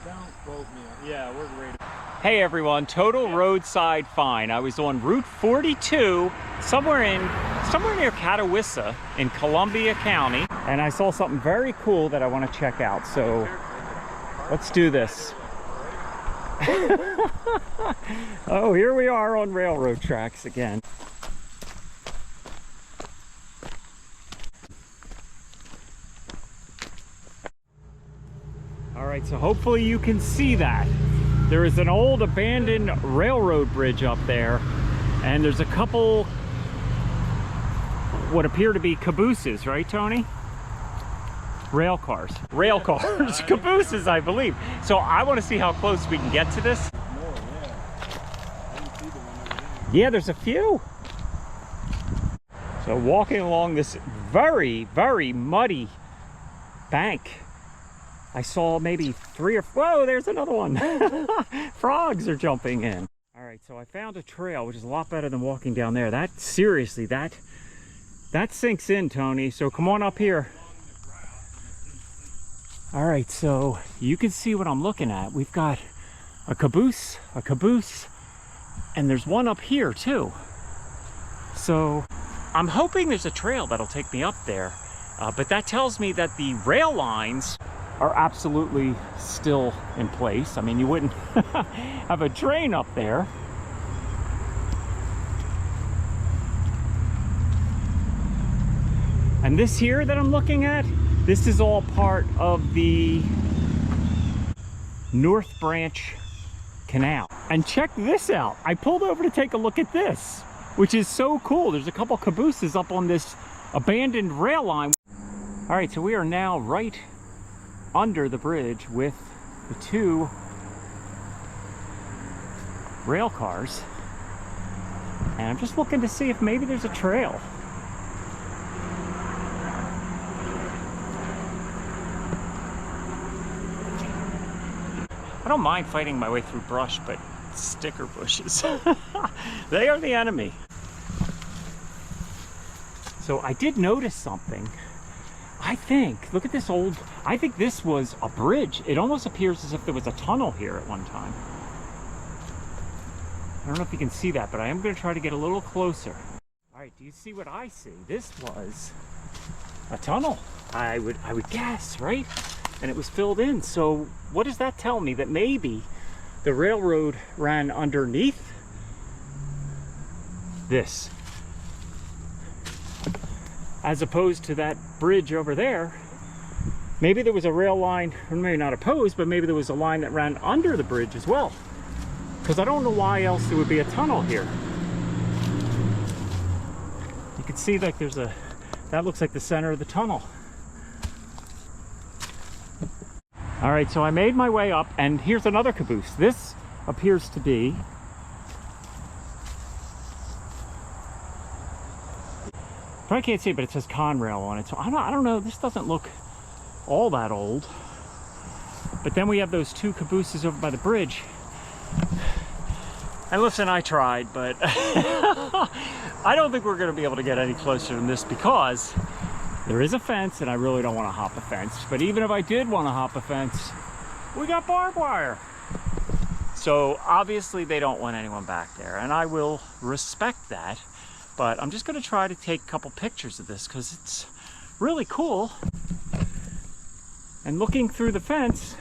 Don't quote me. Yeah, we're ready. Hey everyone, total roadside find. I was on Route 42, somewhere near Catawissa in Columbia County, and I saw something very cool that I want to check out. So let's do this. Oh, here we are on railroad tracks again. All right, so hopefully you can see that. There is an old abandoned railroad bridge up there, and there's a couple what appear to be cabooses, right, Tony? Rail cars, cabooses, I believe. So I want to see how close we can get to this. Yeah, there's a few. So walking along this very, very muddy bank, I saw maybe three or whoa, there's another one. Frogs are jumping in. All right, so I found a trail, which is a lot better than walking down there. That seriously, that sinks in, Tony. So come on up here. All right, so you can see what I'm looking at. We've got a caboose, and there's one up here too. So I'm hoping there's a trail that'll take me up there, but that tells me that the rail lines are absolutely still in place. I mean, you wouldn't have a train up there. And this here that I'm looking at, this is all part of the North Branch Canal. And check this out. I pulled over to take a look at this, which is so cool. There's a couple cabooses up on this abandoned rail line. All right, so we are now right under the bridge with the two rail cars, and I'm just looking to see if maybe there's a trail. I don't mind fighting my way through brush, but sticker bushes, they are the enemy. So I did notice something. I think, look at this old, I think this was a bridge. It almost appears as if there was a tunnel here at one time. I don't know if you can see that, but I am going to try to get a little closer. All right, do you see what I see? This was a tunnel, I would guess, right? And it was filled in. So what does that tell me? That maybe the railroad ran underneath this, as opposed to that bridge over there. Maybe there was a rail line, or maybe not opposed, but maybe there was a line that ran under the bridge as well. Because I don't know why else there would be a tunnel here. You can see like there's a, that looks like the center of the tunnel. All right, so I made my way up, and here's another caboose. This appears to be I can't see it, but it says Conrail on it. So I don't know, this doesn't look all that old. But then we have those two cabooses over by the bridge. And listen, I tried, but I don't think we're gonna be able to get any closer than this, because there is a fence and I really don't wanna hop a fence. But even if I did wanna hop a fence, we got barbed wire. So obviously they don't want anyone back there, and I will respect that. But I'm just going to try to take a couple pictures of this because it's really cool. And looking through the fence,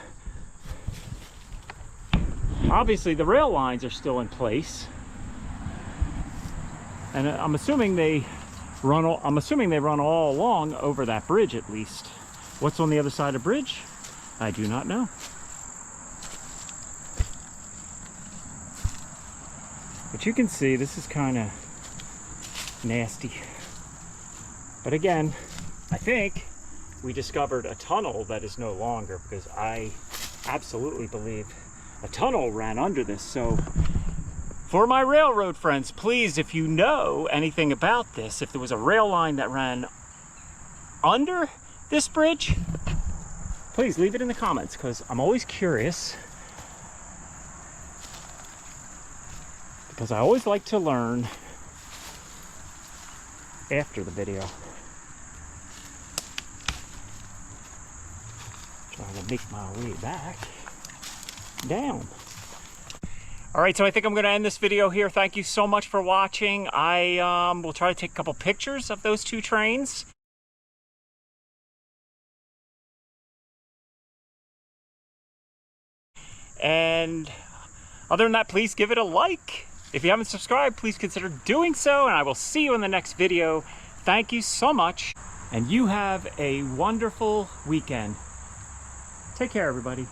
obviously the rail lines are still in place. And I'm assuming they run all along over that bridge at least. What's on the other side of the bridge? I do not know. But you can see this is kind of nasty. But again, I think we discovered a tunnel that is no longer, because I absolutely believe a tunnel ran under this. So for my railroad friends, please, if you know anything about this, if there was a rail line that ran under this bridge, please leave it in the comments, because I'm always curious, because I always like to learn after the video. Trying to make my way back. down. All right, so I think I'm gonna end this video here. Thank you so much for watching. I will try to take a couple pictures of those two trains. And other than that, please give it a like. If you haven't subscribed, please consider doing so, and I will see you in the next video. Thank you so much, and you have a wonderful weekend. Take care, everybody.